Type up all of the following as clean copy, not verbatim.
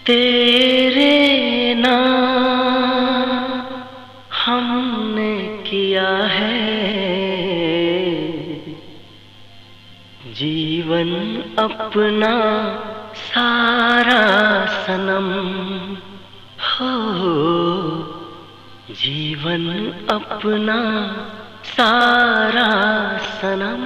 तेरे नाम हमने किया है जीवन अपना सारा सनम हो, जीवन अपना सारा सनम।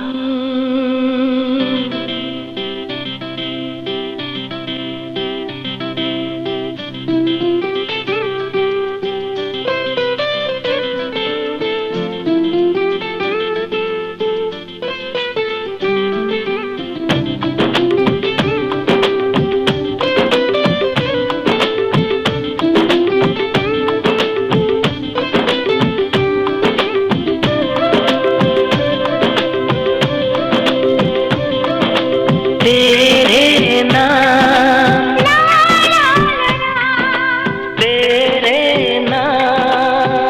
तेरे नाम, तेरे नाम,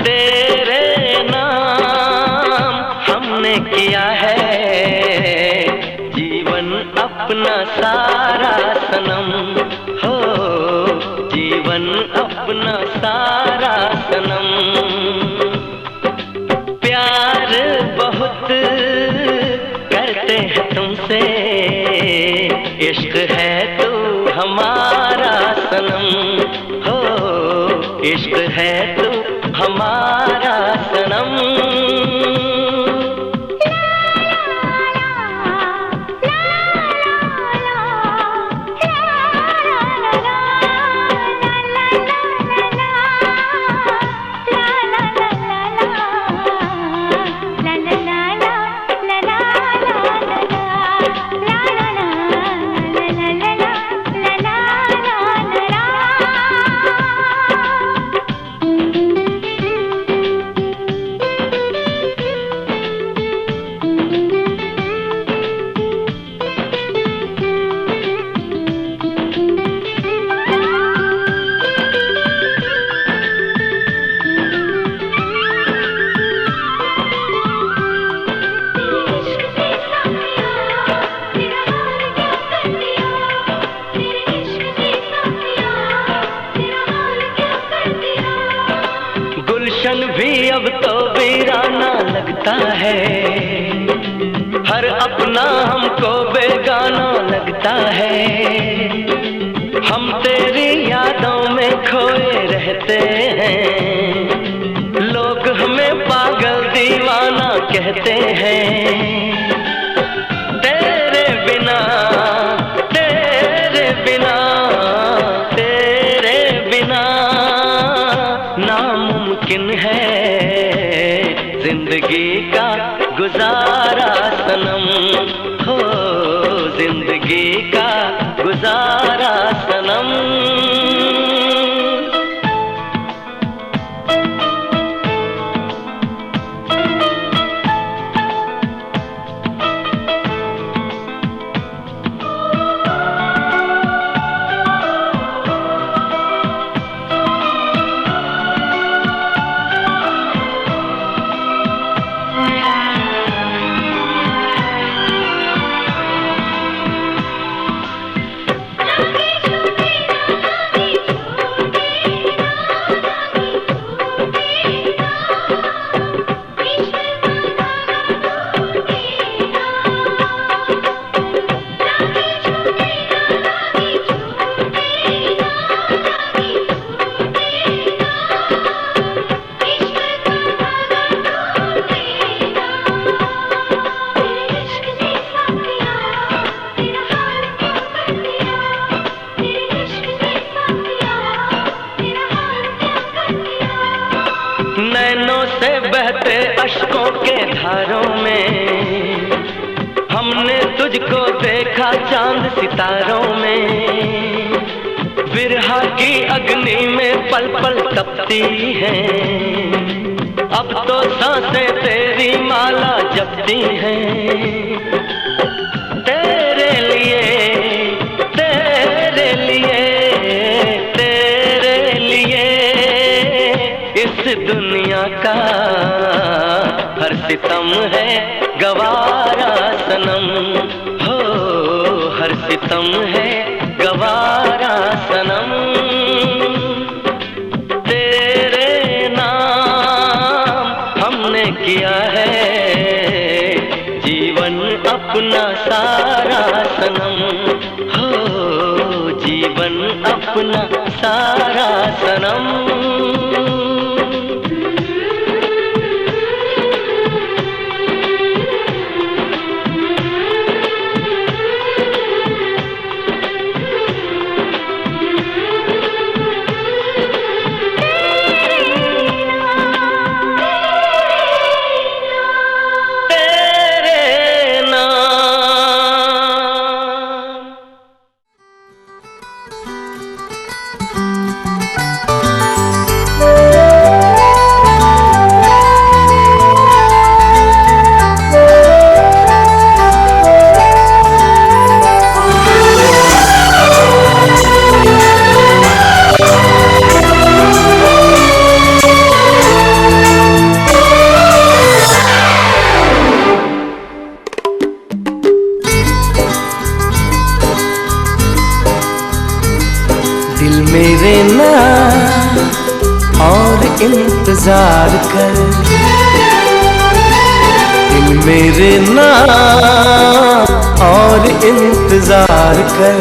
तेरे नाम हमने किया है जीवन अपना सारा सनम हो, जीवन अपना सारा सनम। प्यार बहुत करते हैं तुमसे, इश्क है तू हमारा सनम हो, इश्क है तू हमारा सनम। गुलशन भी अब तो वीराना लगता है, हर अपना हमको बेगाना लगता है। हम तेरी यादों में खोए रहते हैं, लोग हमें पागल दीवाना कहते हैं। तेरे बिना, तेरे बिना, तेरे बिना नामुमकिन है जिंदगी का गुजारा सनम हो, जिंदगी का गुजारा सनम। नैनों से बहते अश्कों के धारों में हमने तुझको देखा चांद सितारों में। बिरहा की अग्नि में पल पल तपती हैं, अब तो सांसें तेरी माला जपती हैं। तेरे लिए, तेरे लिए, तेरे लिए इस दुनिया का हर सितम है गवारा सनम हो, हर सितम सितम है गवारा सनम, तेरे नाम हमने किया है जीवन अपना सारा सनम, हो जीवन अपना सारा सनम। दिल मेरे ना और इंतजार कर, दिल मेरे ना और इंतजार कर,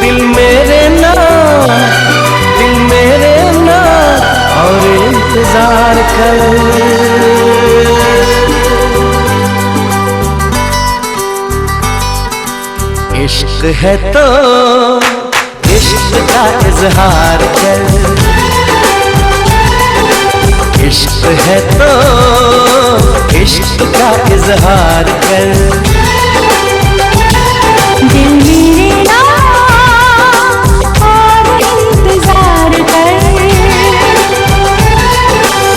दिल मेरे ना, दिल मेरे ना और इंतजार कर। इश्क है तो इश्क का इजहार कर, इश्क है तो इश्क का इजहार कर। दिल मेरे ना और इंतजार कर,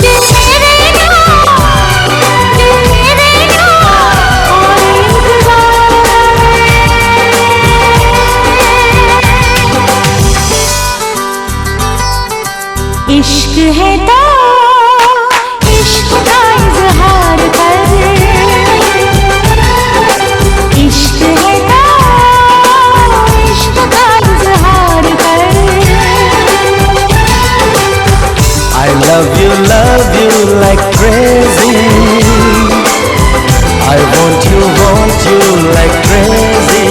दिल मेरे ना, दिल मेरे ना और इंतजार कर। इश्क है तो इश्क का इजहार कर, इश्क है तो इश्क का इजहार कर। I love you like crazy, I want you like crazy।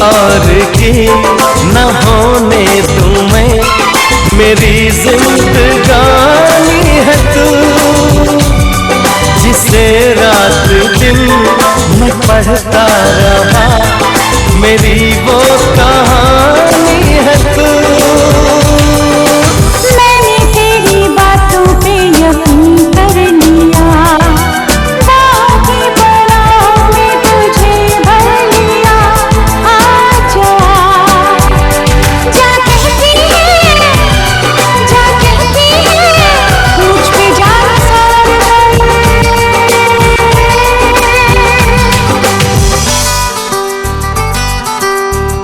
और की न होने दूं मैं, मेरी जिंदगानी है तू, जिसे रात दिन मैं पढ़ता रहा, मेरी वो कहानी है तू। मैंने तेरी बातों पे यकीन कर लिया, बाकी बलाओं में तुझे भर लिया। आजा जा कहती है, जा कहती है मुझ पे जान सार कर।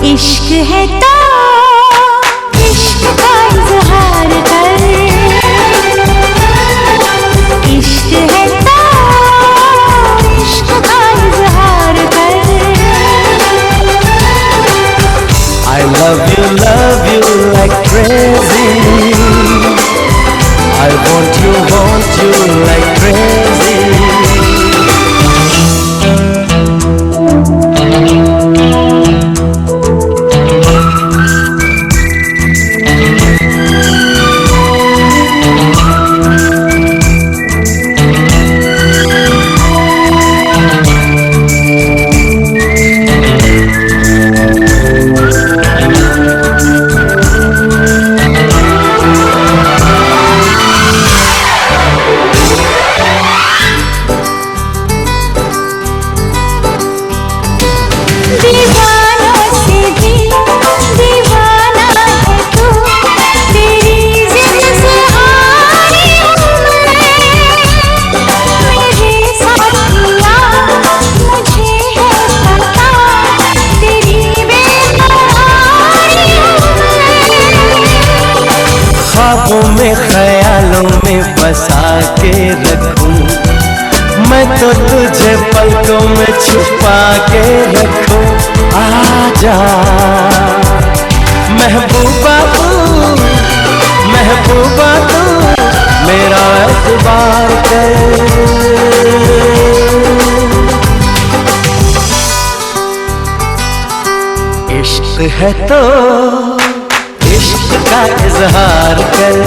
इश्क है तो इश्क का इजहार कर, इश्क है तो इश्क का इजहार कर। I love you like crazy, I want you like crazy। में बसा के रखूं, मैं तो तुझे पलकों में छुपा के रखूं। आजा महबूबा तू, महबूबा तू मेरा एतबार कर। इश्क है तो इश्क का इजहार कर,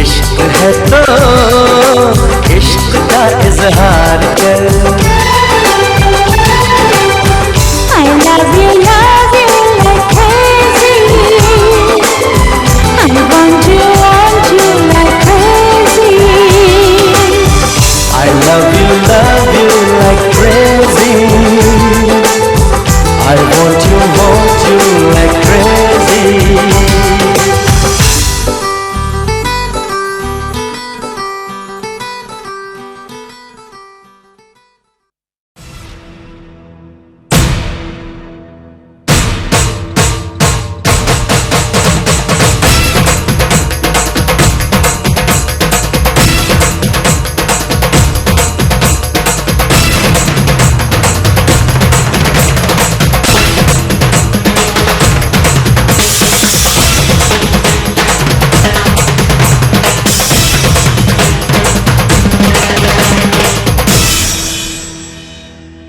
इश्क है तो इश्क का इजहार कर। I love you like crazy. I want you like crazy. I love you like crazy. I want you like crazy.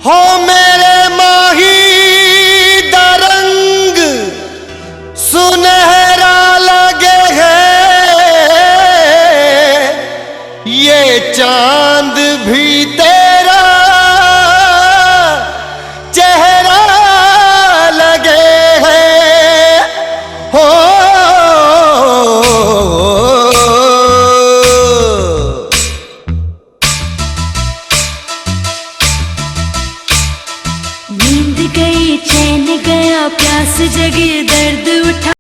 हो मेरे माही दा रंग सुनहरा लगे है, ये चांद भी तेरा चेहरा लगे है। हो नींद गई चैन गया प्यास जगी दर्द उठा,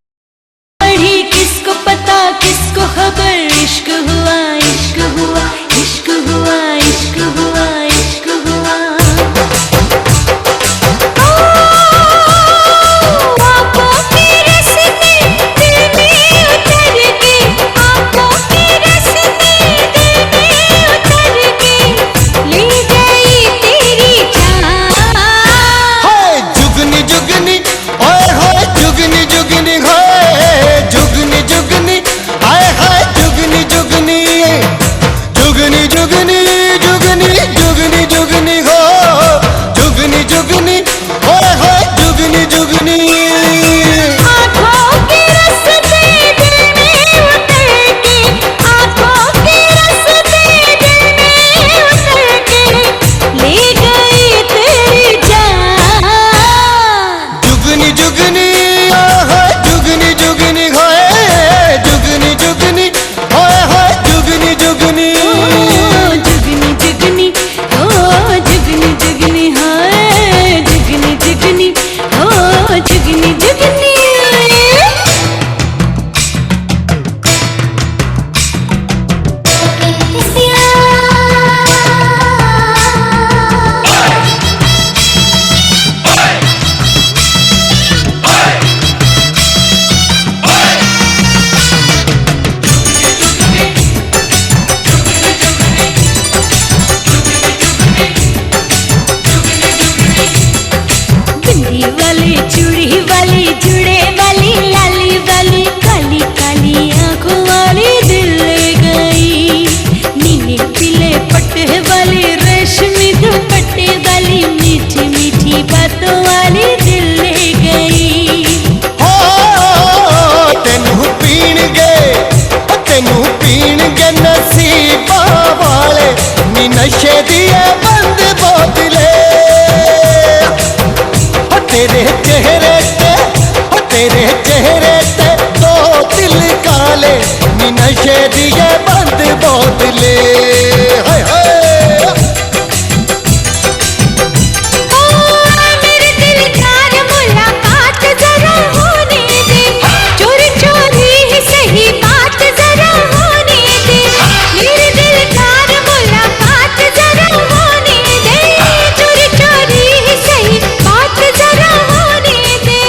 पढ़ी किसको पता किसको खबर। इश्क हुआ इश्क हुआ इश्क हुआ इश्क हुआ इश्क हुआ। आँखों की रस्ते दिल में उतर के, आँखों की रस्ते दिल में उतर के, ले गई तेरी जान। हाय जुगनी जुगनी ओए होए जुगनी जुगनी होए जुगनी जुगनी हाय हाय जुगनी जुगनी जुगनी जुगनी जुगनी जुगनी जुगनी हो जुगनी जुगनी ओए होए जुगनी जुगनी। आँखों के रस्ते दिल में उतर के, आँखों के रस्ते दिल में उतर के, ले गई तेरी जान। जुगनी जुगनी ओए जुगनी जुगनी होए जुगनी जुगनी ओए होए जुगनी जुगनी। जुगनी जुगनी ओ जुगनी जुगनी हाय जुगनी जुगनी ओ जुगनी जुगनी। बिंदी वाली चूड़ी वाली जुड़े वाली लाली वाली काली काली आंखों वाली दिल ले गई। नीले पीले पट्टे वाली रेशमी दुपट्टे वाली मीठी मीठी बातों वाली दिल ले गई। हो तेनू पीण गे नसीबा वाले नी नशे दिए बंद बोतले। तेरे चेहरे ते दो दिल काले नी नशे दिए बंद बोतले। हाय हाय मेरे दिलदार मुलाकात जरा होने दे, चोरी चोरी ही सही बात जरा होने दे। मेरे दिलदार मुलाकात जरा होने दे, चोरी चोरी ही सही बात जरा होने दे।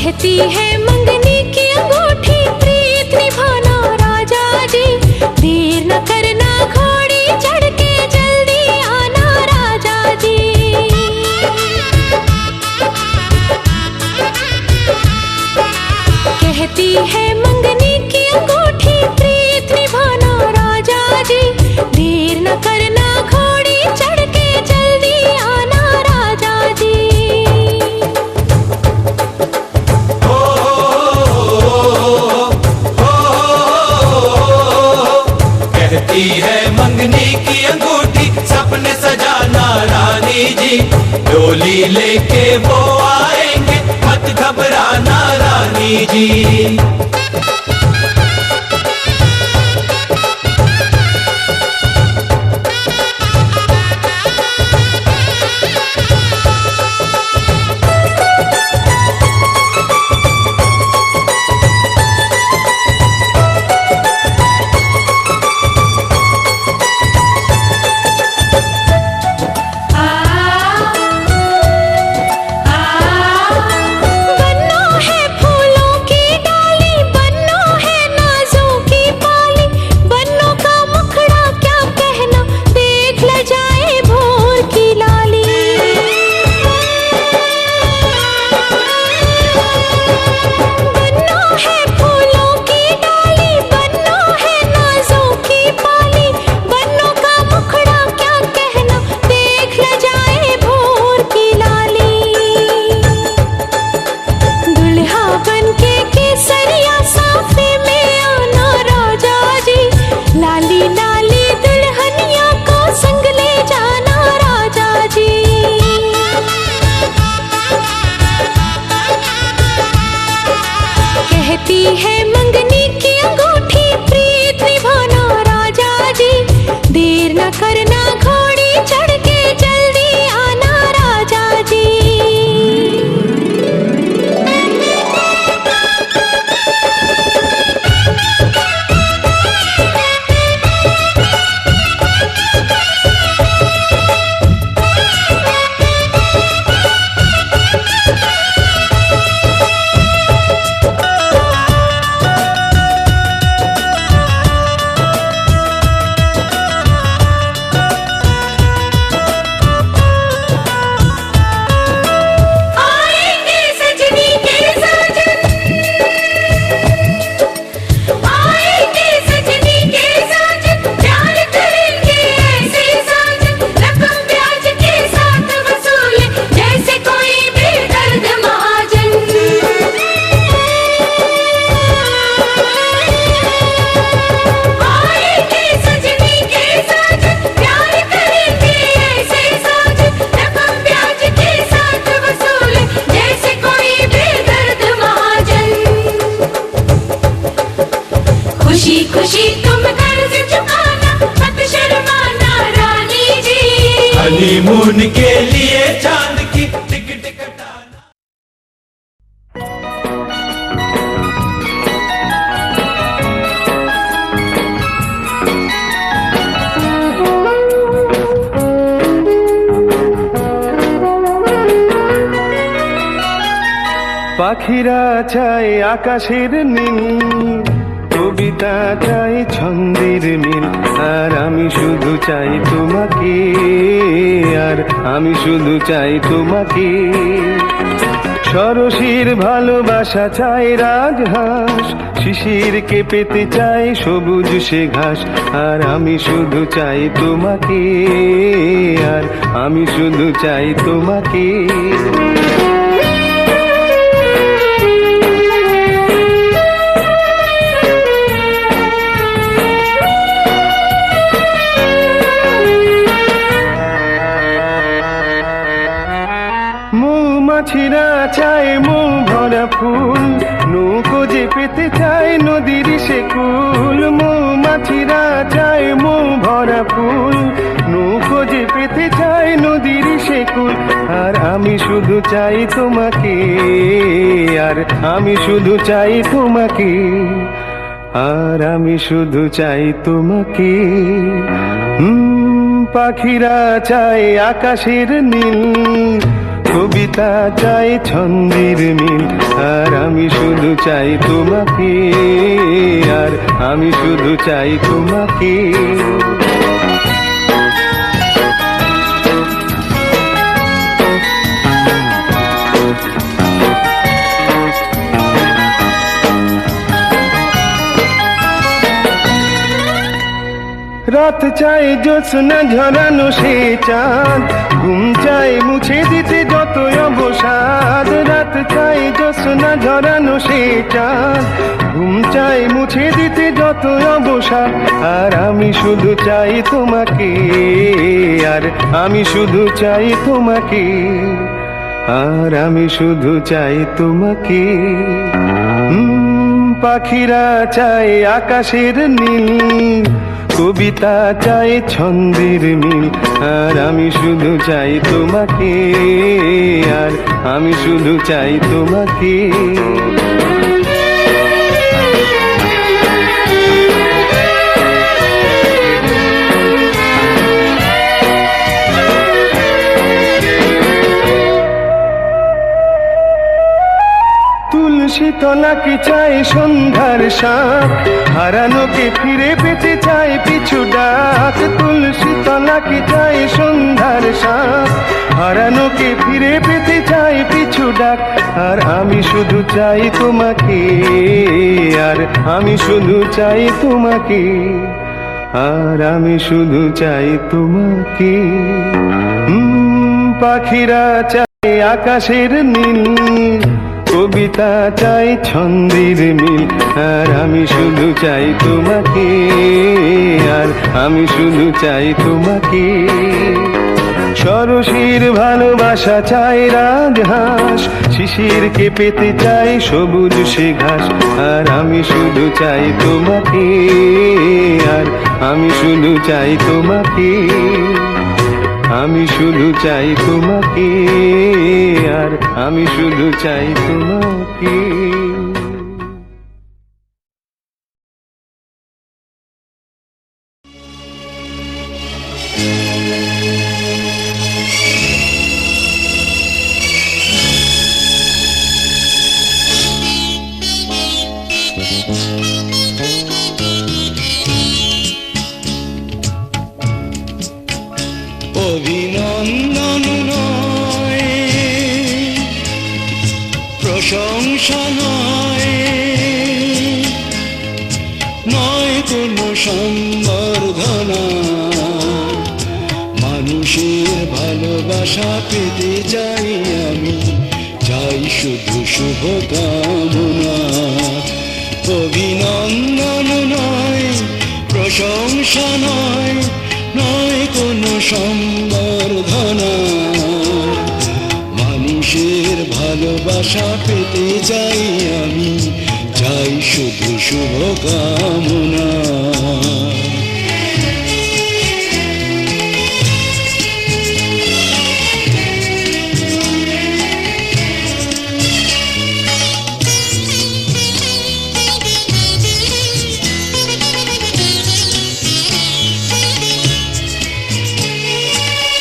कहती है मंगनी की अंगूठी प्रीत निभाना राजा जी, देर न करना घोड़ी चढ़ के जल्दी आना राजा जी। कहती है मंगनी की अंगूठी प्रीत निभाना राजा जी, देर न करना घोड़ी चढ़ के जल्दी आना राजा जी। कहती है मंगनी की अंगूठी सपने सजाना रानी जी, डोली लेके वो आएंगे मत घबराना रानी जी। हनीमून के लिए चांद की टिकट कटाना। পাখিরা চায় আকাশের নীল, কবিতা চাই ছন্দের মিল, আর আমি শুধু চাই তোমাকে, আর আমি শুধু চাই তোমাকে। সরসীর ভালোবাসা চাই রাজহাঁস, শিশিরকে পেতে চাই সবুজ সে ঘাস, আর আমি শুধু চাই তোমাকে, আর আমি শুধু চাই তোমাকে। মৌমাছিরা চায় মৌ ভরা ফুল, নৌকো যে পেতে চায় নদীর সে কুল। মৌমাছিরা চায় মৌ ভরা ফুল, নৌকো যে পেতে চায় নদীর সে কুল, আর আমি শুধু চাই তোমাকে, আর আমি শুধু চাই তোমাকে, আর আমি শুধু চাই তোমাকে। পাখিরা চায় আকাশের নীল, কবিতা চাই ছন্দের মিল, আর আমি শুধু চাই তোমাকে, আর আমি শুধু চাই তোমাকে। রাত চাই জ্যোৎস্না ঝরানো সে চাঁদ, ঘুম চাই মুছে দিতে যত অবসাদ। রাত চাই জ্যোৎস্না ঝরানো সে চাঁদ, ঘুম চাই মুছে দিতে যত অবসাদ। আর আমি শুধু চাই তোমাকে, আর আমি শুধু চাই তোমাকে, আর আমি শুধু চাই তোমাকে। পাখিরা চাই আকাশের নীল, কবিতা চাই ছন্দের মিল, আর আমি শুধু চাই তোমাকে, আর আমি শুধু চাই তোমাকে। তুলসী তলাকে চাই সন্ধ্যার শাঁখ, হারানোকে ফিরে পেতে চাই পিছু ডাক। তুলসী তলাকে চাই সন্ধ্যার শাঁখ, হারানোকে ফিরে পেতে চাই পিছু ডাক। আর আমি শুধু চাই তোমাকে, আর আমি শুধু চাই তোমাকে, আর আমি শুধু চাই তোমাকে। পাখিরা চাই আকাশের নীল, কবিতা চাই ছন্দের মিল, আর আমি শুধু চাই তোমাকে, আর আমি শুধু চাই তোমাকে। সরসীর ভালোবাসা চাই রাজহাঁস, শিশিরকে পেতে চাই সবুজ সে ঘাস। আর আমি শুধু চাই তোমাকে, আর আমি শুধু চাই তোমাকে, আমি শুধু চাই তোমাকে, আর আমি শুধু চাই তোমাকে। অভিনন্দন নয়, প্রশংসা নয়, নয় কোনো সম্বর্ধনা। মানুষের ভালোবাসা পেতে চাই আমি, চাই শুধু শুভকামনা। অভিনন্দন নয়, প্রশংসা নয়, নয় কোনো সম্বর্ধনা। মানুষের ভালোবাসা পেতে চাই আমি, চাই শুধু শুভকামনা।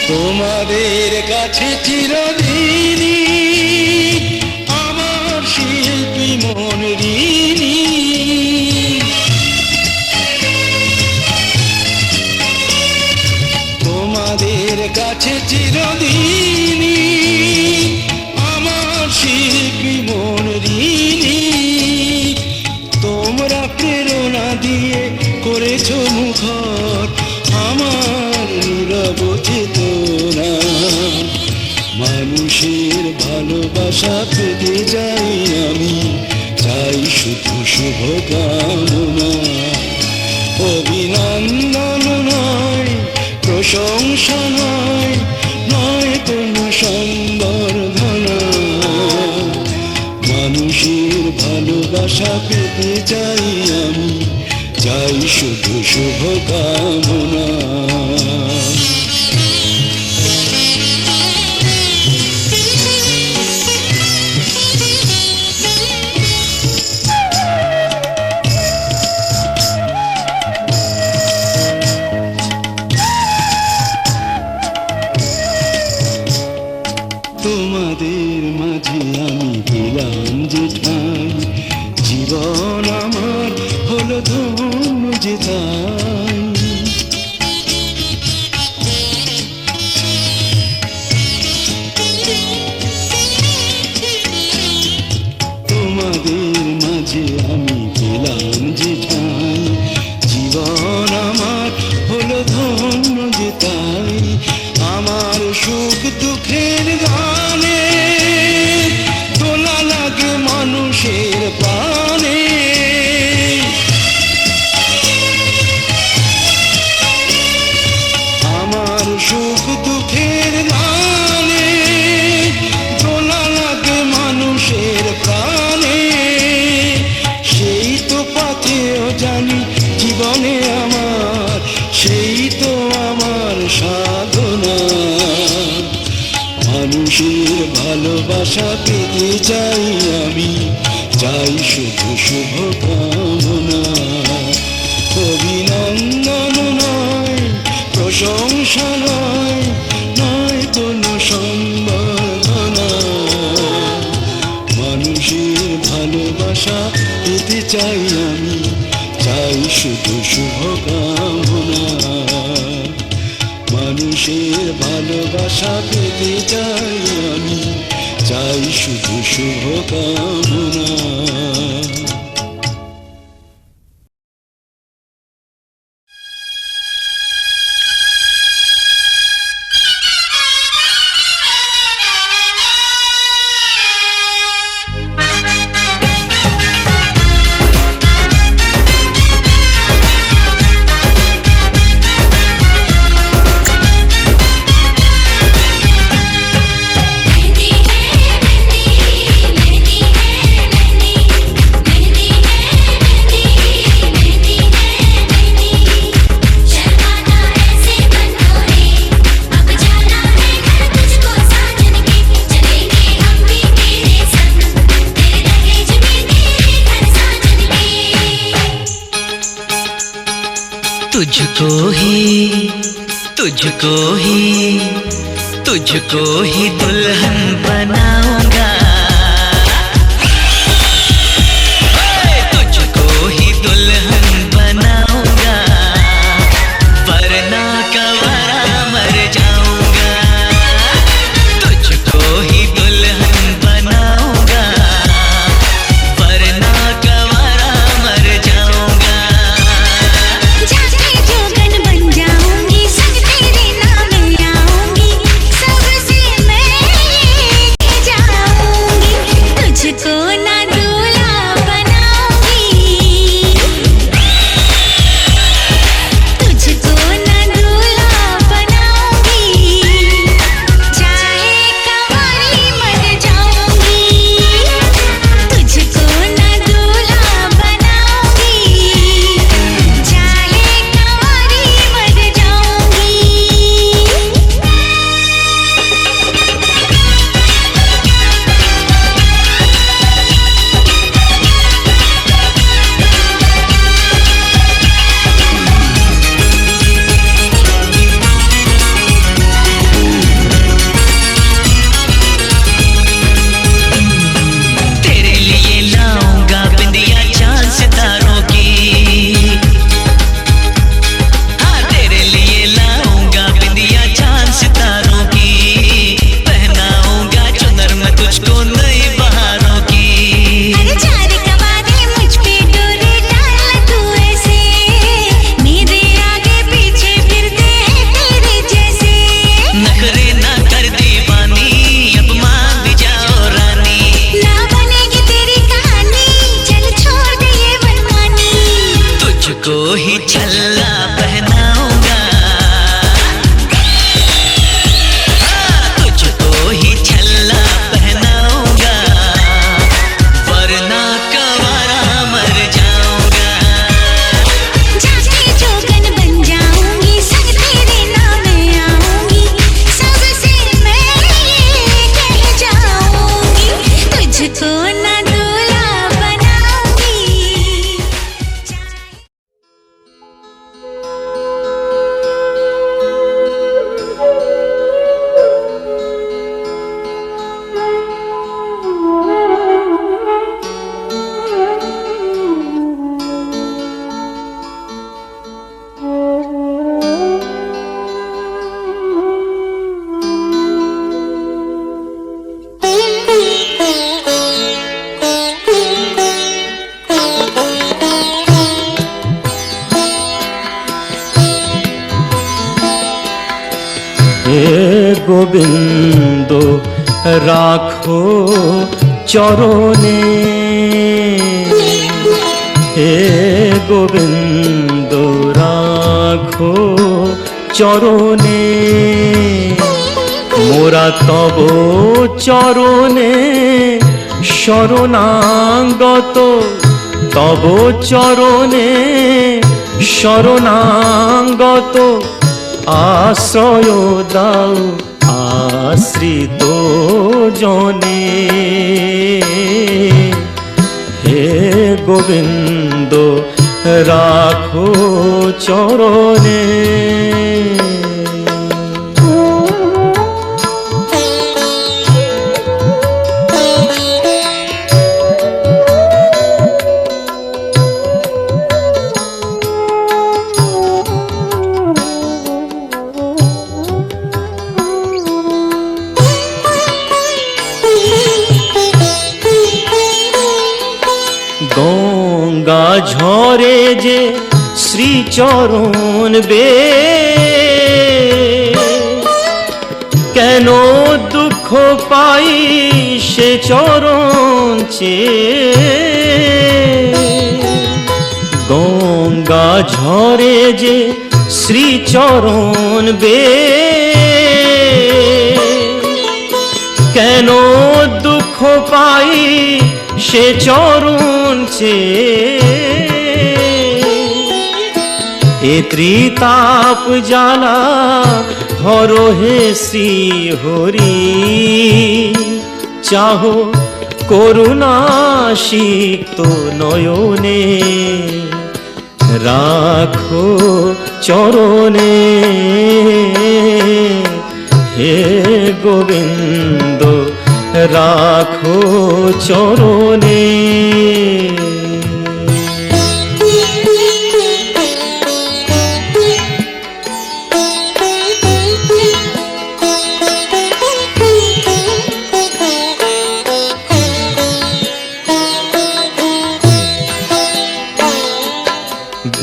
তোমাদের কাছে চিরদিনই আমার শিল্পী মন ঋণী। তোমাদের কাছে চিরদিনই আমার শিল্পী মন ঋণী। তোমরা প্রেরণা দিয়ে করেছো মুখর আমার নীরব চেতনা। মানুষের ভালোবাসা পেতে যাই আমি, চাই শুধু শুভকামনা। অভিনন্দন নয়, প্রশংসা নয়, নয় কোনো সম্বর্ধনা। মানুষের ভালোবাসা পেতে চাই আমি, চাই শুধু শুভকামনা। তোমার পেলাম যে ঠাঁই জীবন আমার হলো ধন্য যে তাই তোমাদের মাঝে আমি পেলাম যে ঠাঁই জীবন আমার হলো ধন্য যে তাই আমার সুখ দুঃখের গানে দোলা লাগে মানুষের প্রাণে আমার সুখ দুঃখের গানে দোলা লাগে মানুষের প্রাণে সেই তো পথেও জানি জীবনে আমার সেই তো আমার সাধনা মানুষের ভালোবাসা পেতে চাই আমি চাই শুধু শুভ কামনা অভিনন্দন নয় প্রশংসা নয় নয় কোনো সম্বর্ধনা মানুষের ভালোবাসা পেতে চাই আমি চাই শুধু শুভ কামনা মানুষের ভালোবাসা পেতে চাই আমি চাই শুধু শুভ কামনা तुझको ही दुल्हन बनाऊंगा तुझको ही दुल्हन बनाऊंगा वरना कवारा मर जाऊंगा तुझको ही दुल्हन बनाऊंगा वरना कवारा मर जाऊंगा जाके जोगन बन जाऊंगी सब तेरे नाम आऊंगी सबसे मैं लेके जाऊंगी तुझको ना दूल्हा बनाऊंगी तुझको ना दूल्हा बनाऊंगी चाहे कंवारी मर जाऊंगी तुझको ना दूल्हा बनाऊंगी चाहे कंवारी मर जाऊंगी तेरे लिए लाऊंगा बिंदिया चांद सितारों की हाँ तेरे लिए लाऊंगा बिंदिया चांद सितारों की पहनाऊंगा चुनर में तुझको नई बहारों की अरे चार कवारे मुझ पे डोरे डाल तू ऐसे मेरे आगे पीछे फिरते हैं तेरे जैसे नखरे ना कर दीवानी अब मान भी जाओ रानी ना बनेगी तेरी कहानी चल छोड़ दे ये मनमानी तुझको ही छल्ला पहनाऊंगा हाँ, तुझको ही छल्ला पहनाऊंगा वरना कवारा मर जाऊंगा जाके जोगन बन जाऊंगी सब तेरे नाम आऊंगी सबसे मैं लेके जाऊंगी तुझको ना दूल्हा बनाऊंगी গোবিন্দ রাখো চরণে, হে গোবিন্দ রাখো চরণে, মোরা তব চরণে শরণাগত, তব চরণে শরণাগত, আশ্রয় দাও আশ্রিত জনে, হে গোবিন্দ রাখো চরণে। গঙ্গা ঝরে যে শ্রীচরণ বে, কেন দুঃখ পাই সে চরণ চেয়ে, গঙ্গা ঝরে যে শ্রীচরণ বে, কেন দুঃখ পাই সে চরণ চেয়ে, এ ত্রিতাপ জ্বালা হর হে শ্রী হরি, চাহো করুণা সিক্ত নয়নে, রাখো চরণে, হে গোবিন্দ রাখো চরণে।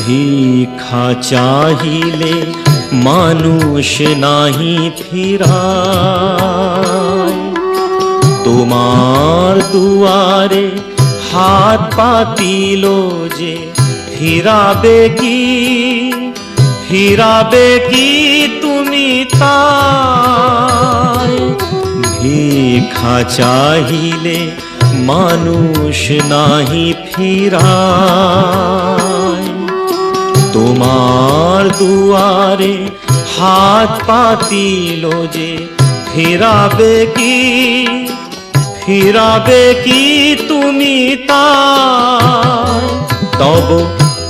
ভিক্ষা চাহিলে মানুষ নাহি ফিরায়, তোমার দুয়ারে হাত পাতিল যে ফিরাবে কি, ফিরাবে কি তুমি তাই, ভিক্ষা চাহিলে মানুষ নাহি ফিরায়, তোমার দুয়ারে হাত পাতিল যে ফিরাবে কি, ফিরাবে কি তুমি তাই, তব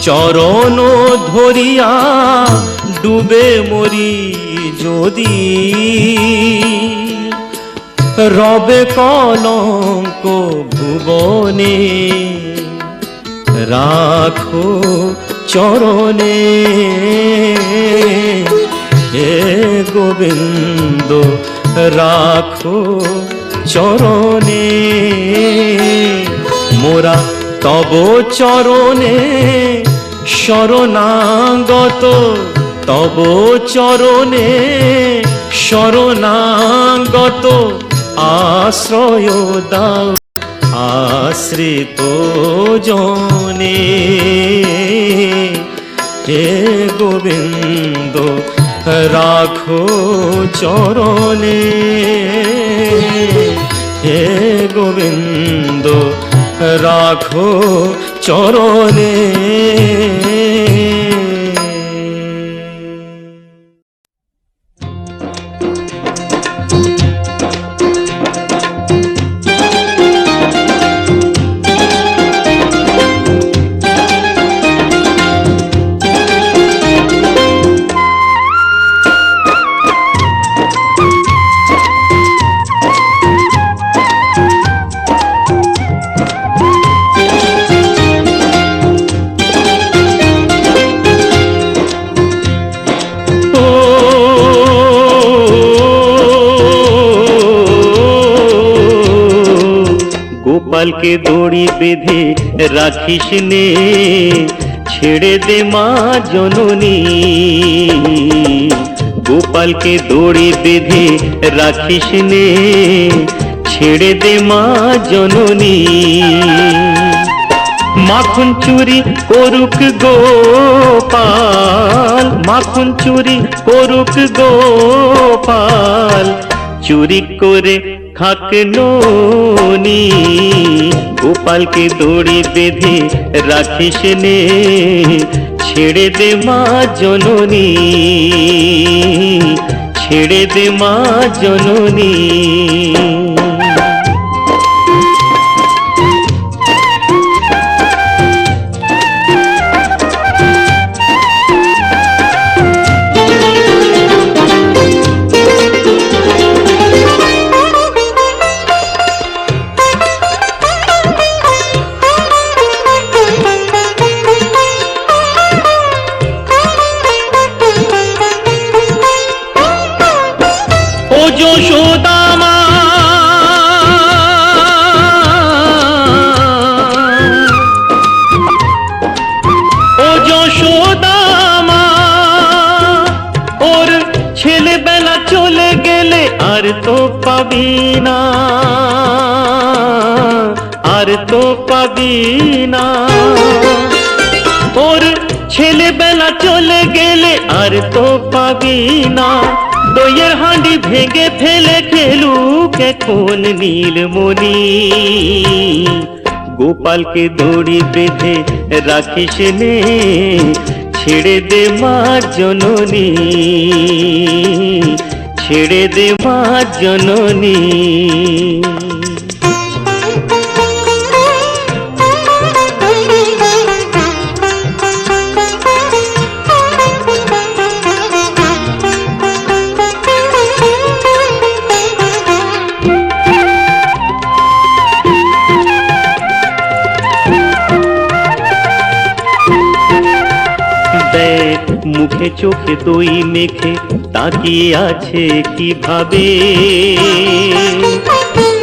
চরণ ধরিয়া ডুবে মরি যদি, রবে কলঙ্ক ভুবনে, রাখো চরণে, হে গোবিন্দ রাখো চরণে, মোরা তব চরণে শরণাগত, তব চরণে শরণাগত, আশ্রয় দাও আশ্রিত জনে, হে গোবিন্দ রাখো চরণে, হে গোবিন্দ রাখো চরণে। গোপালকে দড়ি বেঁধে রাখিস নে, ছেড়ে দে মা জননী, গোপালকে দড়ি বেঁধে রাখিস নে, ছেড়ে দে মা জননী। মাখন চুরি করুক গোপাল, মাখন চুরি করুক গোপাল, চুরি করে খাক ননি। গোপালকে দড়ি বেঁধে রাখিস নে, ছেড়ে দে মা জননী, ছেড়ে দে মা জননী। যশোদা মা, ও যশোদা মা, ওর ছেলেবেলা চলে গেলে আর তো পাবি না, আর তো পাবি না। ওর ছেলেবেলা চলে গেলে আর তো পাবি না। দইয়ের হাঁড়ি ভেঙে ফেলে খেলুক এখন নীলমণি। গোপালকে দড়ি বেঁধে রাখিস নে, ছেড়ে দে মা জননী, ছেড়ে দে মা জননী। মুখে চোখে দই মেখে তাকিয়ে আছে কিভাবে,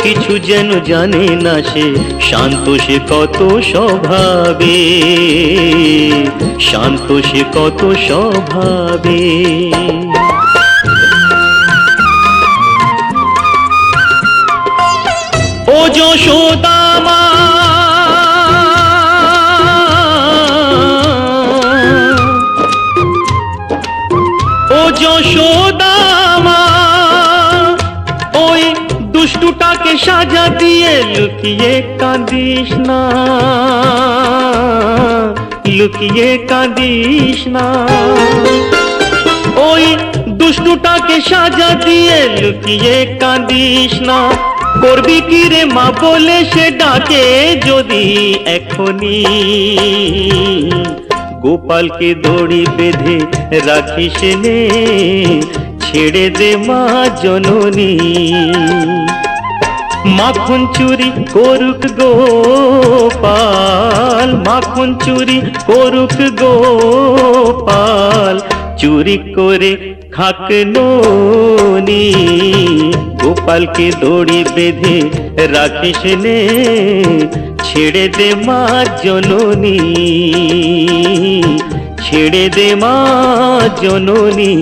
কিছু যেন জানে না সে, শান্ত সে কত স্বভাবে, শান্ত সে কত স্বভাবে। ও যশোদা মা, ও যশোদা মা, ওই দুষ্টুটাকে সাজা দিয়ে লুকিয়ে কাঁদিস না, লুকিয়ে কাঁদিস না। ওই দুষ্টুটাকে সাজা দিয়ে লুকিয়ে কাঁদিস না। করবি কি রে মা বলে সে ডাকে যদি এখনি। গোপালকে দড়ি বেঁধে রাখিস নে, ছেড়ে দে মা জননী। মাখন চুরি করুক গোপাল, মাখন চুরি করুক গোপাল, চুরি করে খাক ননি। গোপালকে দড়ি বেঁধে রাখিস নে, ছেড়ে দে মা জননী, ছেড়ে দে মা জননী।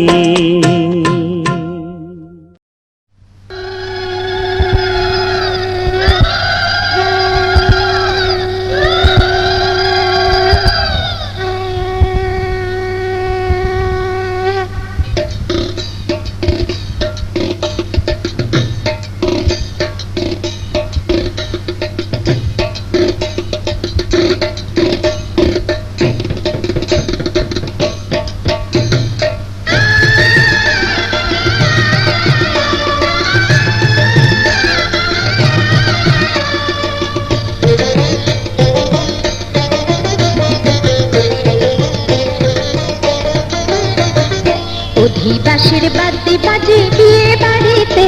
অধিবাসীর বাদ্যি বাজে বিয়ে বাড়িতে,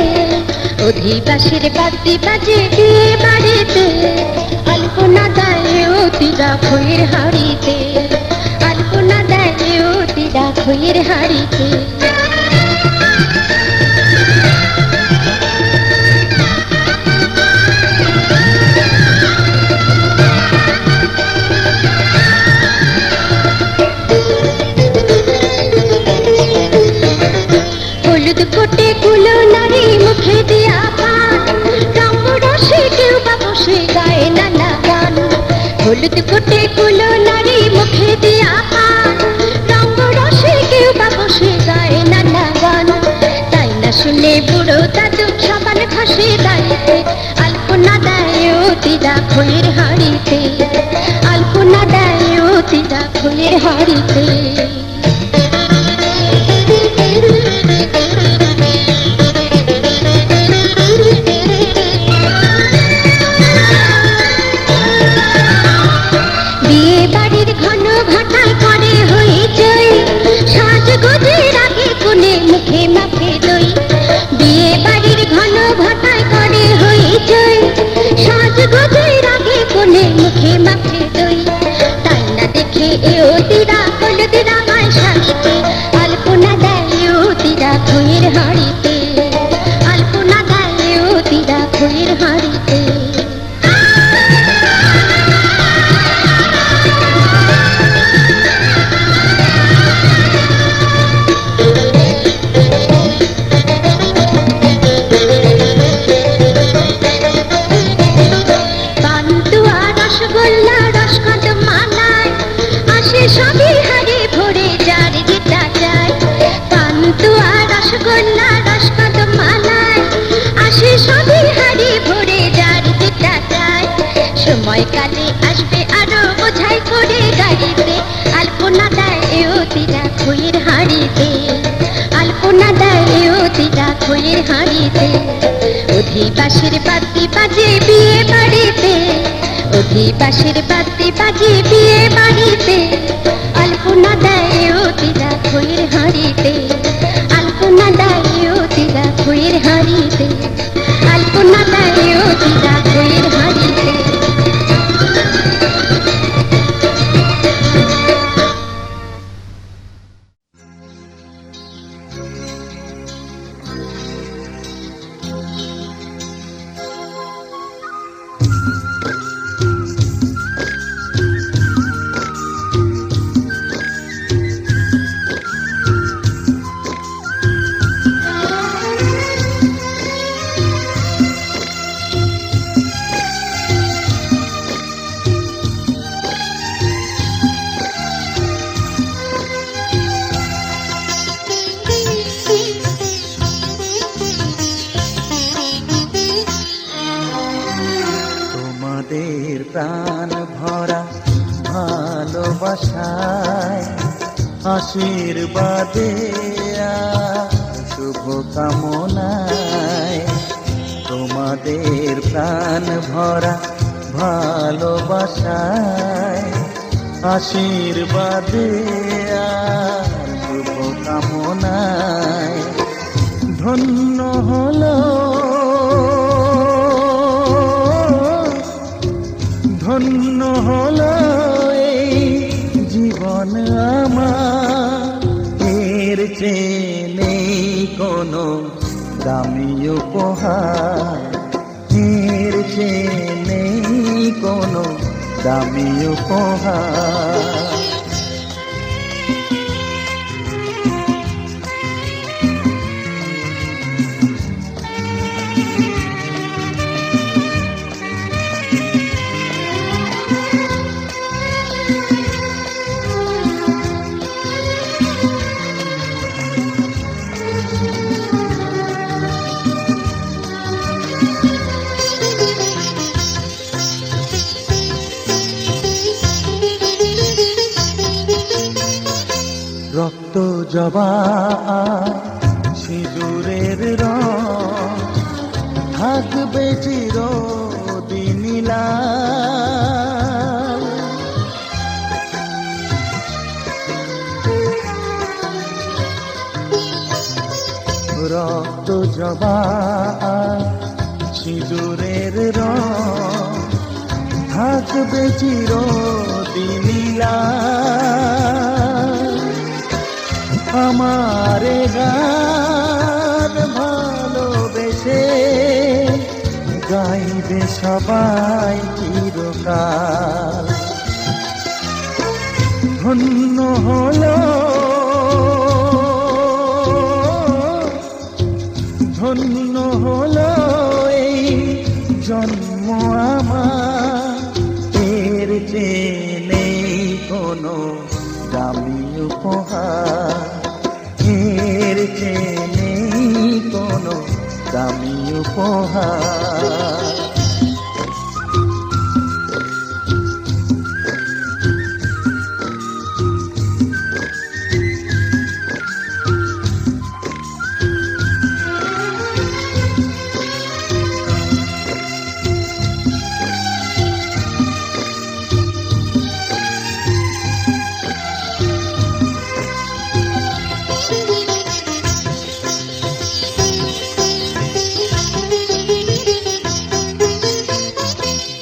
অধিবাসীর বাদ্যি বাজে বিয়ে বাড়িতে, আলপনা দেয় অতিরা খইয়ের হাড়িতে, আলপনা দেয় অতিরা খইয়ের হাড়িতে। হলুদ ফুটে কুলো নারী মুখে দিয়া পান রঙ্গ রসে কেউ বা বসে গায়ে নানা গান তাই না শুনে বুড়ো দাদু সবার ঘাসে দাঁড়িতে আলপনা দেয় অতিরা খোয়ের হাড়িতে আলপনা দেয় অতিরা খোয়ের হাড়িতে বিয়ে বাড়ির ঘন ঘটায় করে হইচই সাজগোজের আগে কোণে মুখে মাখে দই বিয়ে বাড়ির ঘন ঘটায় করে হইচই সাজগোজের আগে কোণে মুখে মাখে দই তাই না দেখে এ অতিরা হলুদ রাঙায় শাড়িতে আলপনা দেয় অতিরা খইয়ের হাড়িতে আলপনা দেয় অতিরা খইয়ের হাড়িতে সবই হারে ভরে যার যেটা চাই পান্তুয়া রসগোল্লা রসকদম মালাই আসে সবই হারে ভরে যার যেটা চাই সময়কালে আসবে আরো বোঝাই করে গাড়িতে আলপনা দেয় অতিরা খইয়ের হাড়িতে আলপনা দেয় অতিরা খইয়ের হাড়িতে অধিবাসের বাতি বাজে বিয়ে বাড়িতে অধিবাসের বাতি বাজে বিয়ে বাড়িতে আলপনা দেয় অতিরা খইয়ের হাড়িতে আলপনা দেয় অতিরা খইয়ের হাড়িতে আলপনা দেয় অতিরা খইয়ের হাড়িতে প্রাণ ভরা ভালোবাসায় আশীর্বাদে শুভ কামনায় তোমাদের প্রাণ ভরা ভালোবাসায় আশীর্বাদে শুভ কামনায় ধন্য হলো ধন্য হলো এই জীবন আমার এর চেয়ে নেই কোনো দামি উপহার এর চেয়ে নেই কোনো দামি উপহার রক্ত জবা সিঁদুরের রং থাকবে চিরদিন লাল রক্ত জবা সিঁদুরের রং থাকবে চিরদিন লাল আমারে গান ভালোবেসে গাইবে সবাই চিরকাল ধন্য হলো ধন্য হলো এই জন্ম আমার এর চেয়ে দামি উপহার, এর চেয়ে নেই কোনো দামি উপহার।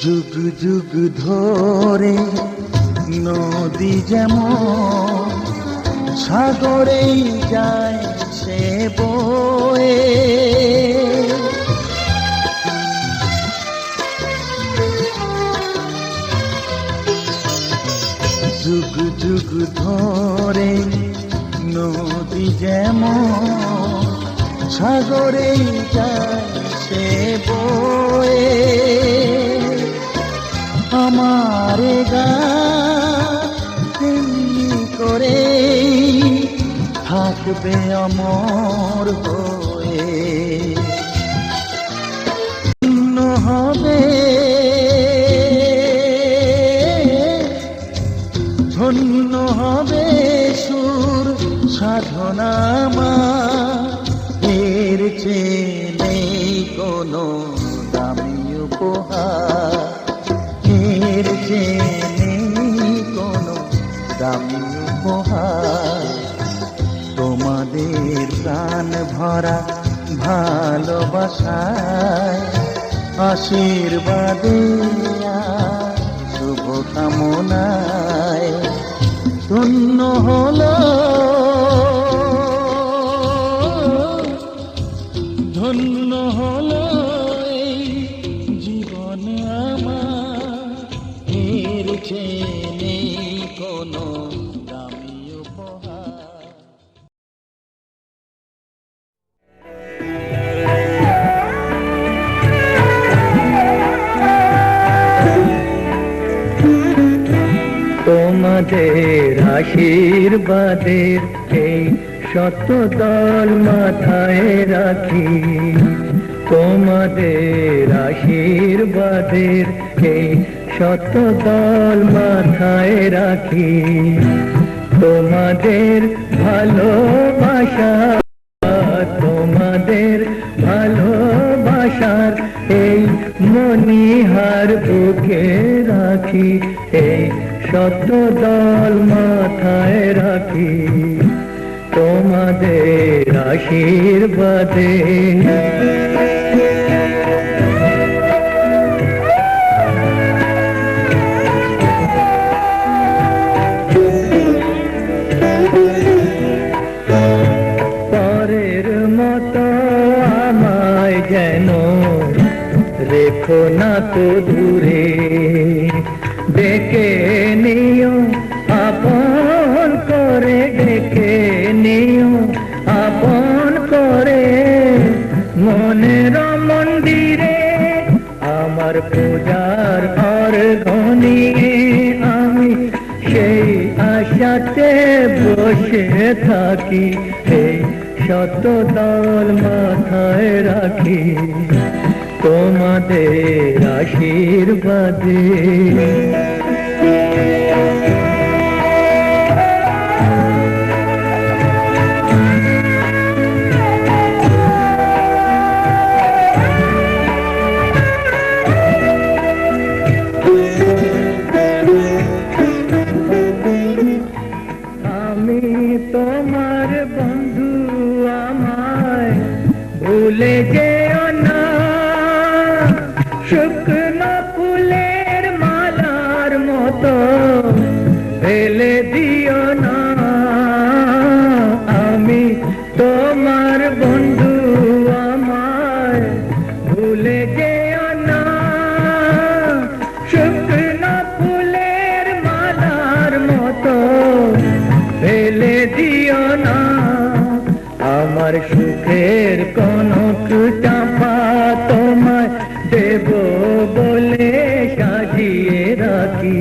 যুগ যুগ ধরে নদী যেমন সাগরেই যায় সে বয়ে, যুগ যুগ ধরে নদী যেমন সাগরেই যায় সে বয়ে, আমার গান করে থাকবে অমর হয়ে, ধন্য হবে ধন্য হবে সুর সাধনা এর চেয়ে নেই কোনো দামি উপহার, এর চেয়ে নেই কোনো দামি উপহার। তোমাদের প্রাণ ভরা ভালোবাসায় আশীর্বাদে শুভ কামনায় ধন্য হলো ধন্য হলো এই জীবন আমার, এর চেয়ে নেই কোনো দামি উপহার। তোমাদের আশীর্বাদের এই শত দল মাথায় রাখি, তোমাদের আশীর্বাদের এই শত দল মাথায় রাখি, তোমাদের ভালোবাসা তোমাদের ভালোবাসার এই মণিহার বুকে রাখি, এই শত দল মাথায় রাখি, তোমাদের আশীর্বাদে। পরের মতো আমায় যেন রেখো না তো দূরে, ডেকে নিও আপন করে, ডেকে নিও আপন করে, মনের মন্দিরে আমার পূজার ঘর ঘনিয়ে আমি সেই আশাতে বসে থাকি, এই শত দল মাথায় রাখি, তোমাদের আশীর্বাদে। আমি তোমার বন্ধু, আমায় ভুলে যেও না, শুকনো ফুলের মালার মতো ফেলে দিও না। আমি তোমার বন্ধু, আমায় ভুলে যেও না, শুকনো ফুলের মালার মতো ফেলে দিও না। আমার সুখের কনক চাপা তোমায় দেব বলে সাজিয়ে রাখি,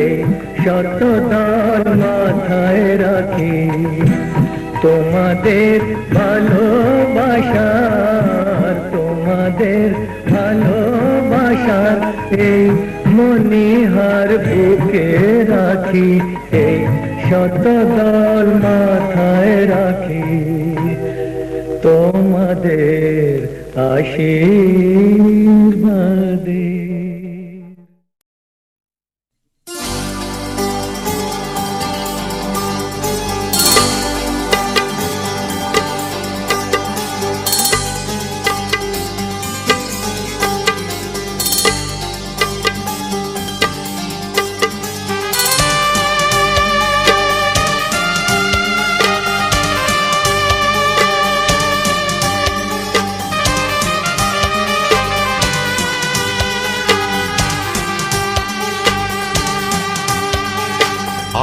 এই শত দল মাথায় রাখি তোমাদের ভালোবাসার, তোমাদের ভালোবাসার এই মনিহার বুকে রাখি, এই শত দল মাথায় রাখি তোমাদের আশীর্বাদে।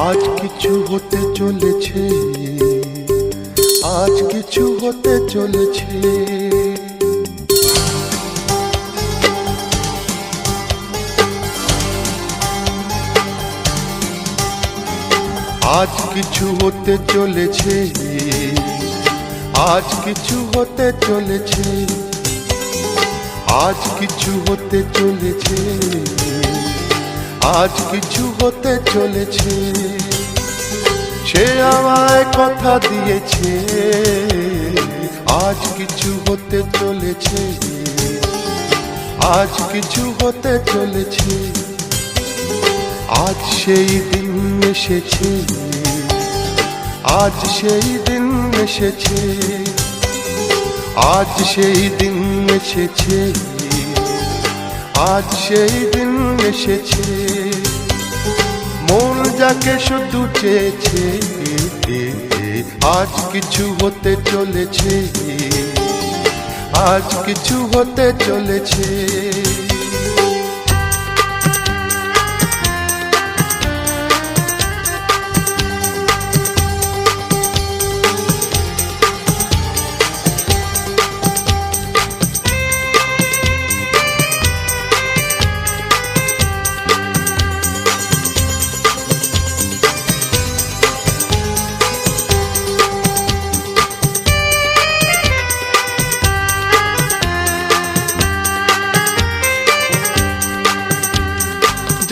আজ কিছু হতে চলেছে, আজ কিছু হতে চলেছে, আজ কিছু হতে চলেছে, আজ কিছু হতে চলেছে, আজ কিছু হতে চলেছে, আজ কিছু হতে চলেছে। সে আমায় কথা দিয়েছে, আজ কিছু হতে চলেছে, আজ কিছু হতে চলেছে। আজ সেই দিন এসেছে, আজ সেই দিন এসেছে, আজ সেই দিন এসেছে, আজ সেই দিন এসেছে। মন যাকে শুধু চেয়েছে, আজ কিছু হতে চলেছে, আজ কিছু হতে চলেছে।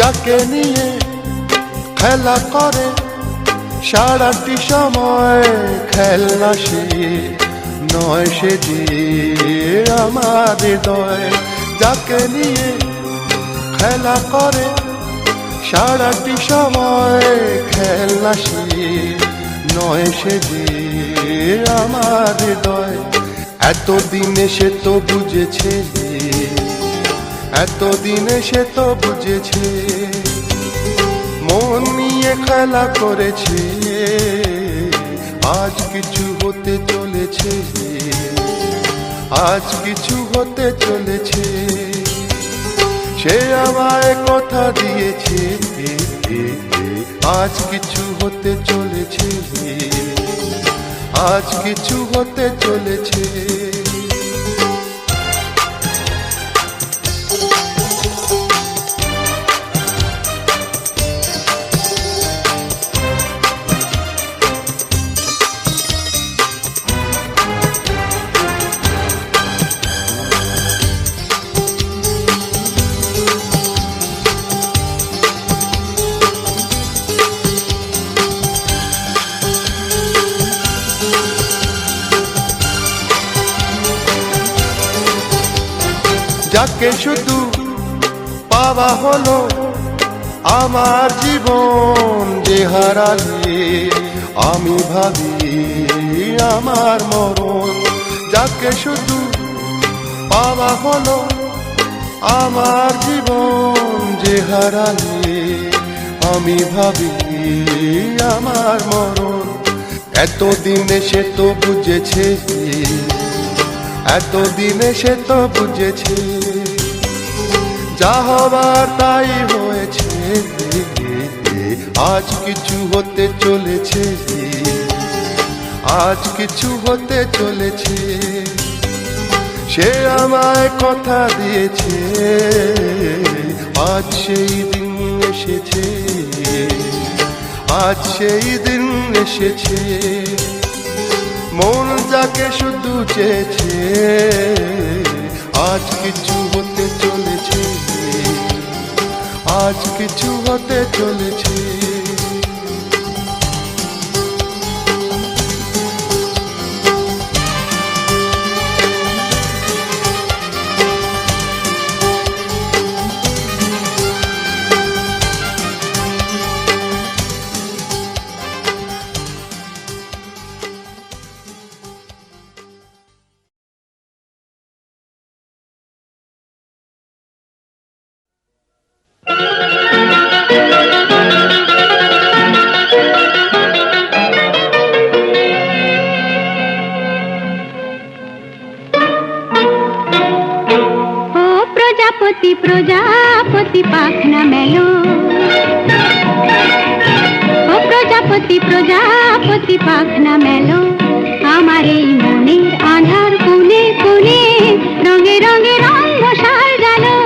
যাকে নিয়ে খেলা করে সারাটি সময়, খেলনা সে নয়, সে যে আমার হৃদয়। যাকে নিয়ে খেলা করে সারাটি সময়, খেলনা সে নয়, সে যে আমার হৃদয়। এতদিনে সে তো বুঝেছে, এতদিনে সে তো বুঝেছে, মন নিয়ে খেলা করেছে। আজ কিছু হতে চলেছে, আজ কিছু হতে চলেছে। সে আমায় কথা দিয়েছে, আজ কিছু হতে চলেছে, আজ কিছু হতে চলেছে। যাকে শুধু পাওয়া হলো আমার জীবন, যে হারালে আমি ভাবি আমার মরণ। যাকে শুধু পাওয়া হলো আমার জীবন, যে হারালে আমি ভাবি আমার মরণ। এতদিনে সে তো বুঝেছে, এতদিনে সে তো বুঝেছে, যা হবার তাই হয়েছে। আজ কিছু হতে চলেছে, আজ কিছু হতে চলেছে। সে আমায় কথা দিয়েছে, আজ সেই দিন এসেছে, আজ সেই দিন এসেছে, মন যাকে শুধু চেয়েছে, আজ কিছু হতে চলেছে, আজ কিছু হতে চলেছে। প্রজাপতি প্রজাপতি পাখনা মেলো, ও প্রজাপতি প্রজাপতি পাখনা মেলো, আমার এই মনের আধার কোণে কোণে রঙে রঙে রঙ সাজালো।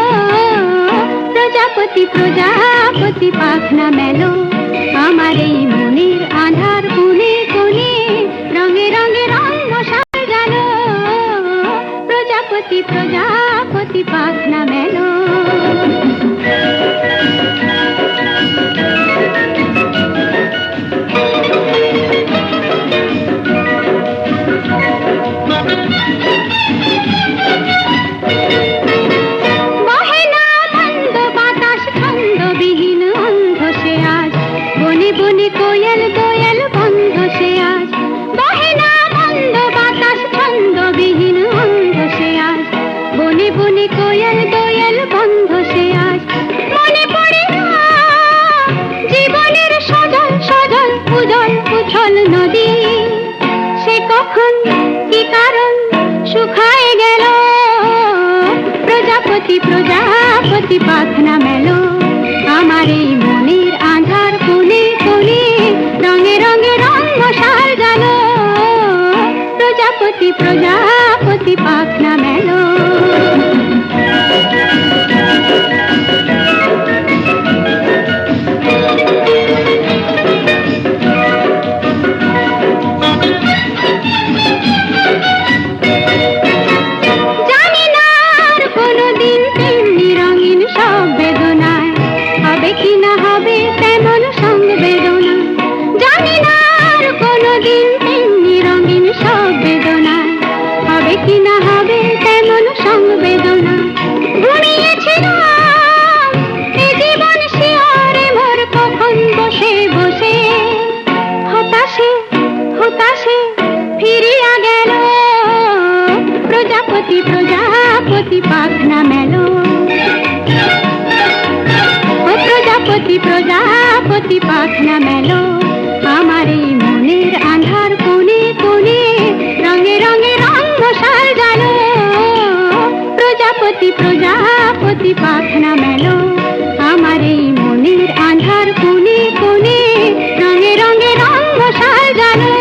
প্রজাপতি প্রজাপতি পাখনা মেলো, আমার এই মনের আধার কোণে কোণে রঙে রঙে রঙ সাজালো। প্রজাপতি প্রজাপতি পাখনা মেলো। প্রজাপতি পাখনা মেলো, আমার এই মনের আধার কোণে কোণে রঙে রঙে রঙ সাজালো। প্রজাপতি প্রজাপতি পাখনা মেলো। প্রজাপতি পাখনা মেলো, ও প্রজাপতি প্রজাপতি পাখনা মেলো, আমার এই মনের আধার কোণে কোণে রঙে রঙে রঙ সাজালো। প্রজাপতি প্রজাপতি পাখনা মেলো, আমার এই মনের আধার কোণে কোণে রঙে রঙে রঙ সাজালো।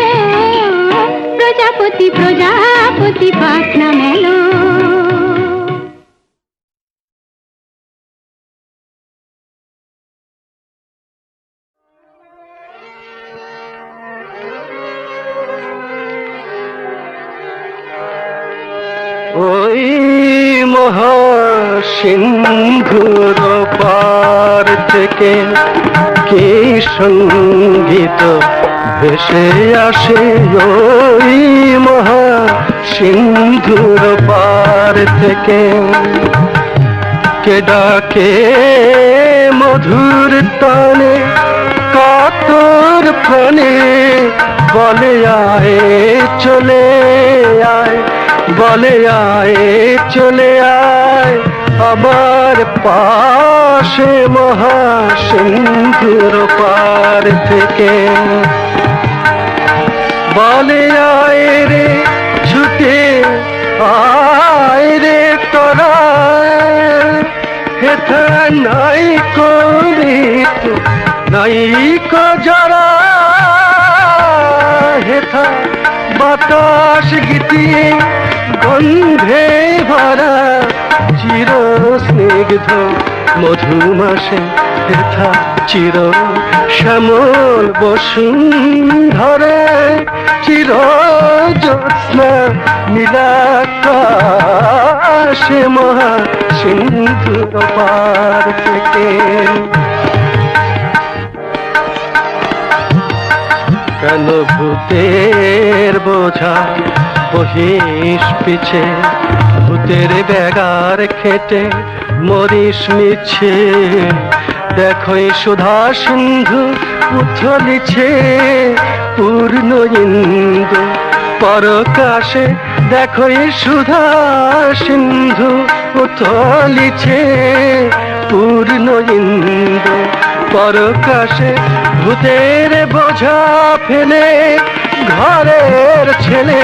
প্রজাপতি প্রজাপতি পাখনা মেলো। ওই মহাসিন্ধুর পার থেকে কি সঙ্গীত ভেসে আসে, ওই মহাসিন্ধুর পার থেকে কে ডাকে মধুর টানে কাতর প্রাণে, বলে আয় চলে আয়, বলে আয় চলে আয় আমার পাশে মহাসিন্ধুর পার থেকে। বলে আয় রে ছুটে আয় রে তোরা, হেথা নাই করিত নাই কো জরা, হেথা বাতাস গীতিয়ে গন্ধে ভরা চির স্নিগ্ধ মধুমাসে, হেথা চির শ্যামল বসুন্ধরে চির জ্যোৎস্না নীলাকাশে মহা সিন্ধুর পার থেকে কেন ভূতের বোঝা বহিস পিছে ভূতের ব্যাগার খেটে মরিস মিছে দেখো এই সুধা সিন্ধু উথলিছে পূর্ণ ইন্দু পরকাশে দেখো এই সুধা সিন্ধু উথলিছে পূর্ণ ইন্দু পরকাশে ভূতের বোঝা ফেলে ঘরের ছেলে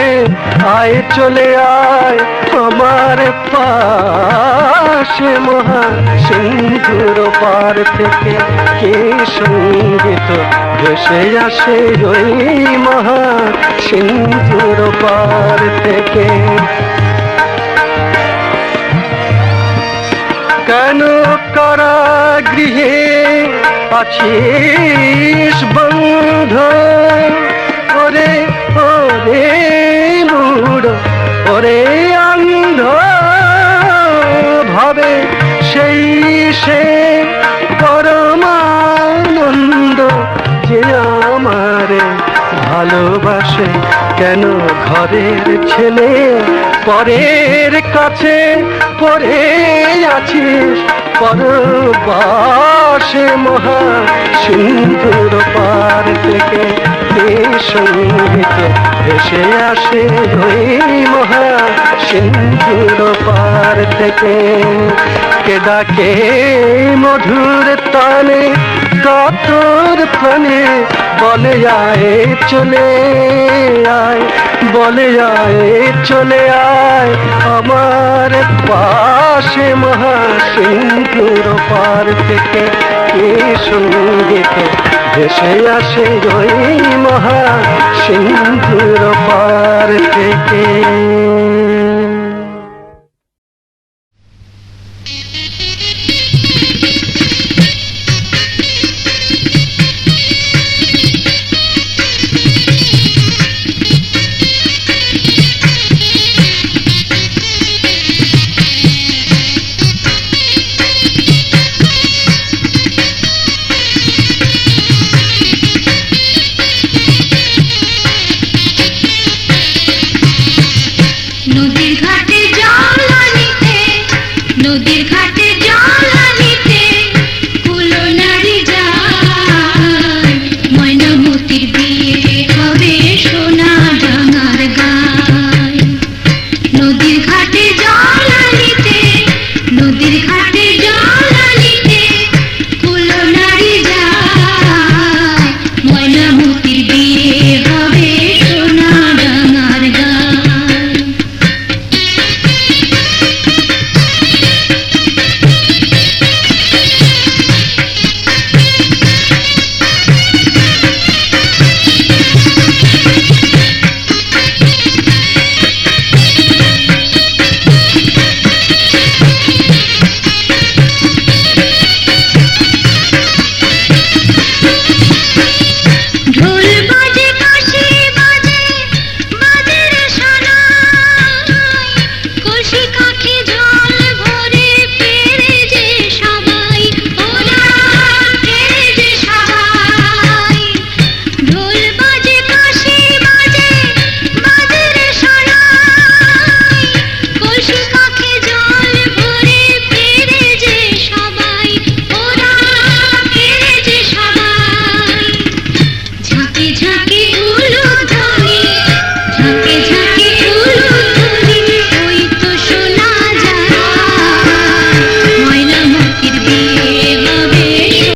আয় চলে আয় আমার পাশে মহা সিন্ধুর পার থেকে কে সঙ্গীত ভেসে আসে ওই মহা সিন্ধুর পার থেকে কেন কারাগৃহে আছিস বন্ধ ওরে ওরে মুড় ওরে অন্ধ ভাবে সেই সে পরমানন্দ যে আমারে ভালোবাসে কেন ঘরের ছেলে পরের কাছে পড়ে আছিস পরবাসে মহা সিন্ধুর পার থেকে কে সঙ্গীত ভেসে আসে ওই মহা সিন্ধুর পার থেকে কে ডাকে মধুর তানে কাতর প্রাণে বলে আয় চলে আয় বলে আয় চলে আয় আমার পাশে মহা সিন্ধুর পার থেকে কে সঙ্গীত ভেসে আসে ওই মহা সিন্ধুর পার থেকে